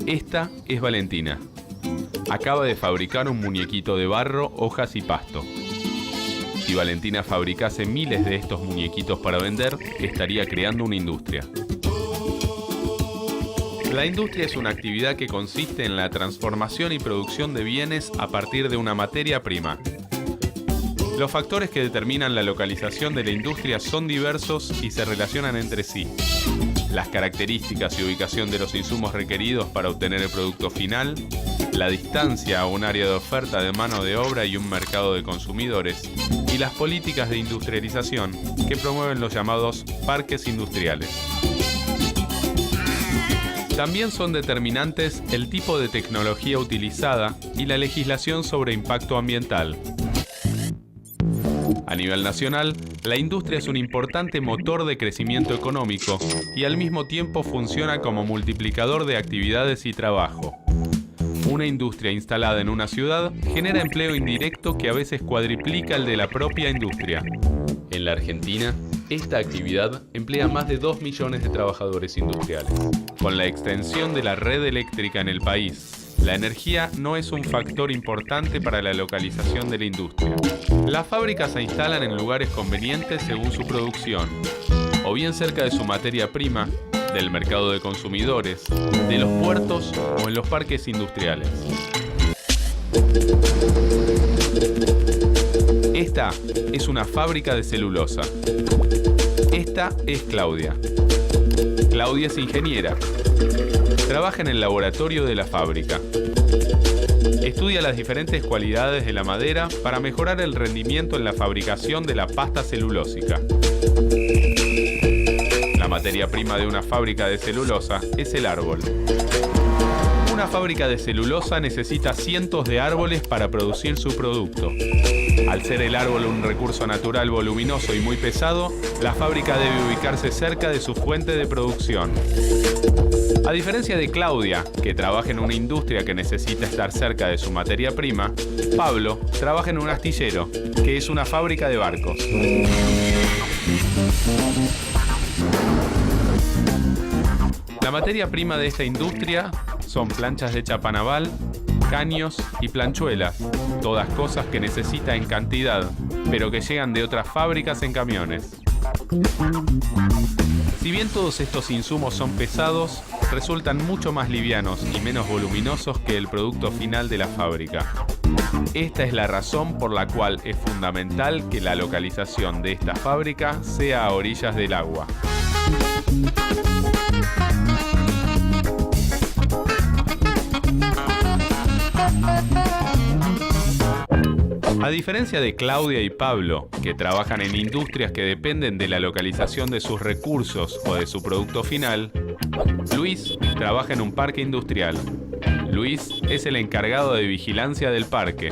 Esta es Valentina. Acaba de fabricar un muñequito de barro, hojas y pasto. Si Valentina fabricase miles de estos muñequitos para vender, estaría creando una industria. La industria es una actividad que consiste en la transformación y producción de bienes a partir de una materia prima. Los factores que determinan la localización de la industria son diversos y se relacionan entre sí. Las características y ubicación de los insumos requeridos para obtener el producto final, la distancia a un área de oferta de mano de obra y un mercado de consumidores, y las políticas de industrialización que promueven los llamados parques industriales. También son determinantes el tipo de tecnología utilizada y la legislación sobre impacto ambiental. A nivel nacional, la industria es un importante motor de crecimiento económico y al mismo tiempo funciona como multiplicador de actividades y trabajo. Una industria instalada en una ciudad genera empleo indirecto que a veces cuadriplica el de la propia industria. En la Argentina, esta actividad emplea más de 2 millones de trabajadores industriales. Con la extensión de la red eléctrica en el país, la energía no es un factor importante para la localización de la industria. Las fábricas se instalan en lugares convenientes según su producción, o bien cerca de su materia prima, del mercado de consumidores, de los puertos o en los parques industriales. Esta es una fábrica de celulosa. Esta es Claudia. Claudia es ingeniera. Trabaja en el laboratorio de la fábrica. Estudia las diferentes cualidades de la madera para mejorar el rendimiento en la fabricación de la pasta celulósica. La materia prima de una fábrica de celulosa es el árbol. Una fábrica de celulosa necesita cientos de árboles para producir su producto. Al ser el árbol un recurso natural voluminoso y muy pesado, la fábrica debe ubicarse cerca de su fuente de producción. A diferencia de Claudia, que trabaja en una industria que necesita estar cerca de su materia prima, Pablo trabaja en un astillero, que es una fábrica de barcos. La materia prima de esta industria son planchas de chapa naval, caños y planchuelas, todas cosas que necesita en cantidad, pero que llegan de otras fábricas en camiones. Si bien todos estos insumos son pesados, resultan mucho más livianos y menos voluminosos que el producto final de la fábrica. Esta es la razón por la cual es fundamental que la localización de esta fábrica sea a orillas del agua. A diferencia de Claudia y Pablo, que trabajan en industrias que dependen de la localización de sus recursos o de su producto final, Luis trabaja en un parque industrial. Luis es el encargado de vigilancia del parque.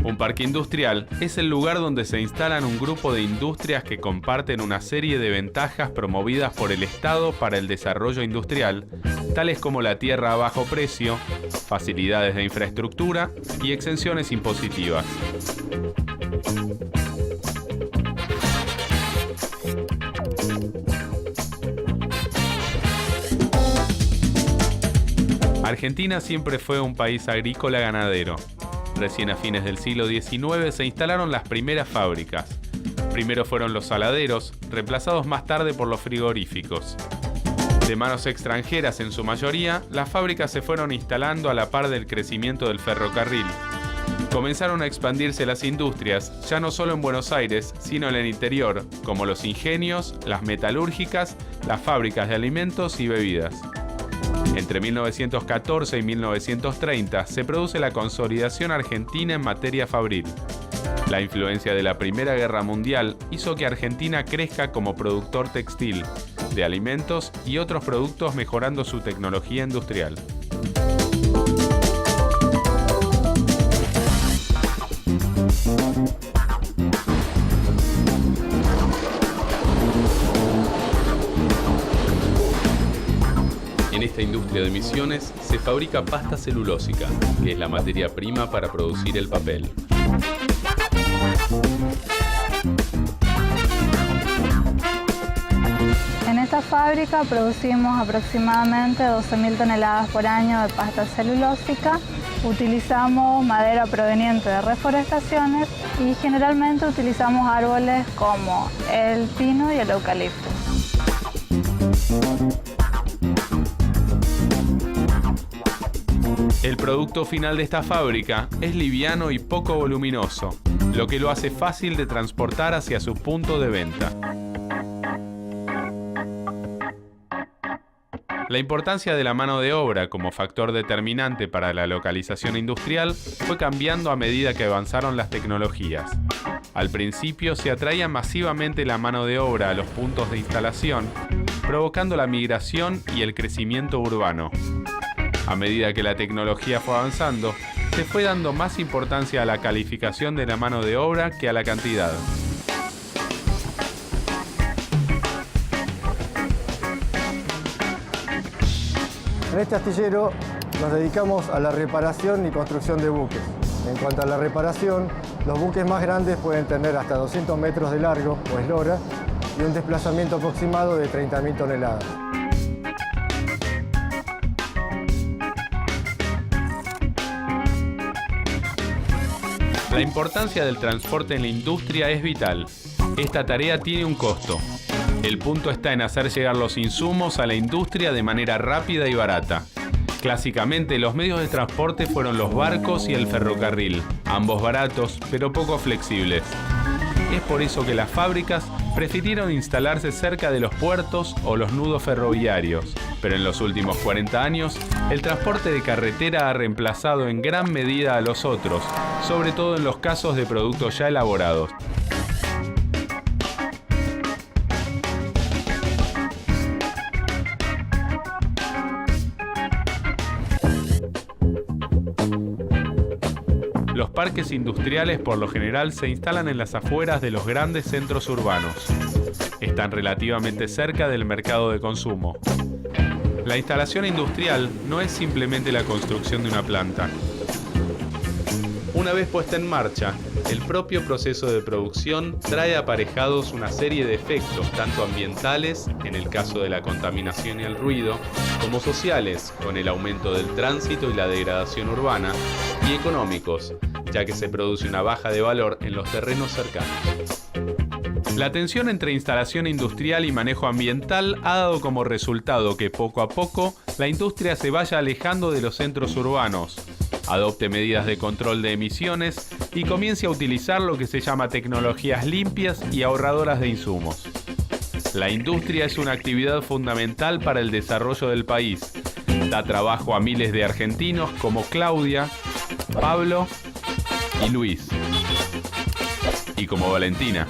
Un parque industrial es el lugar donde se instalan un grupo de industrias que comparten una serie de ventajas promovidas por el Estado para el desarrollo industrial, tales como la tierra a bajo precio, facilidades de infraestructura y exenciones impositivas. Argentina siempre fue un país agrícola ganadero. Recién a fines del siglo XIX se instalaron las primeras fábricas. Primero fueron los saladeros, reemplazados más tarde por los frigoríficos. De manos extranjeras en su mayoría, las fábricas se fueron instalando a la par del crecimiento del ferrocarril. Comenzaron a expandirse las industrias, ya no solo en Buenos Aires, sino en el interior, como los ingenios, las metalúrgicas, las fábricas de alimentos y bebidas. Entre 1914 y 1930 se produce la consolidación argentina en materia fabril. La influencia de la Primera Guerra Mundial hizo que Argentina crezca como productor textil, de alimentos y otros productos, mejorando su tecnología industrial. En esta industria de Misiones se fabrica pasta celulósica, que es la materia prima para producir el papel. esta fábrica producimos aproximadamente 12.000 toneladas por año de pasta celulósica. Utilizamos madera proveniente de reforestaciones y generalmente utilizamos árboles como el pino y el eucalipto. El producto final de esta fábrica es liviano y poco voluminoso, lo que lo hace fácil de transportar hacia su punto de venta. La importancia de la mano de obra como factor determinante para la localización industrial fue cambiando a medida que avanzaron las tecnologías. Al principio se atraía masivamente la mano de obra a los puntos de instalación, provocando la migración y el crecimiento urbano. A medida que la tecnología fue avanzando, se fue dando más importancia a la calificación de la mano de obra que a la cantidad. En este astillero nos dedicamos a la reparación y construcción de buques. En cuanto a la reparación, los buques más grandes pueden tener hasta 200 metros de largo o eslora y un desplazamiento aproximado de 30.000 toneladas. La importancia del transporte en la industria es vital. Esta tarea tiene un costo. El punto está en hacer llegar los insumos a la industria de manera rápida y barata. Clásicamente, los medios de transporte fueron los barcos y el ferrocarril, ambos baratos, pero poco flexibles. Es por eso que las fábricas prefirieron instalarse cerca de los puertos o los nudos ferroviarios. Pero en los últimos 40 años, el transporte de carretera ha reemplazado en gran medida a los otros, sobre todo en los casos de productos ya elaborados. Los parques industriales por lo general se instalan en las afueras de los grandes centros urbanos. Están relativamente cerca del mercado de consumo. La instalación industrial no es simplemente la construcción de una planta. Una vez puesta en marcha, el propio proceso de producción trae aparejados una serie de efectos, tanto ambientales, en el caso de la contaminación y el ruido, como sociales, con el aumento del tránsito y la degradación urbana, y económicos, ya que se produce una baja de valor en los terrenos cercanos. La tensión entre instalación industrial y manejo ambiental ha dado como resultado que poco a poco la industria se vaya alejando de los centros urbanos, adopte medidas de control de emisiones y comience a utilizar lo que se llama tecnologías limpias y ahorradoras de insumos. La industria es una actividad fundamental para el desarrollo del país. Da trabajo a miles de argentinos como Claudia, Pablo y Luis. Y como Valentina.